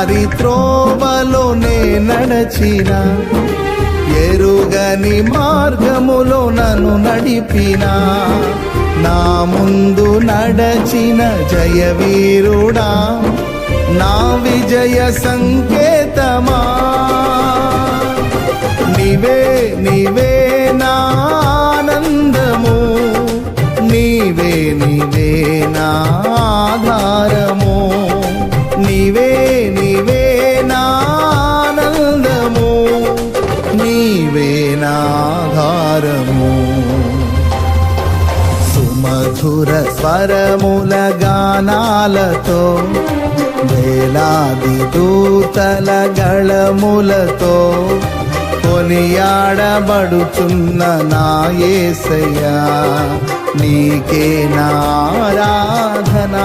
వారి త్రోవలోనే నడచిన, ఎరుగని మార్గములో నన్ను నడిపిన, నా ముందు నడచిన జయవీరుడా, నా విజయ సంకేతమా. నీవే నీవే నా ఆనందము, నీవే నీవే నా ఆధారము, నీవే నీవే నా ఆనందము, నీవే నా ఆధారము. సుమధుర స్వరముల గానాలతో, వేలాది దూతల గళములతో కొనియాడబడుచున్న నా యేసయ్యా, నీకే నా ఆరాధన.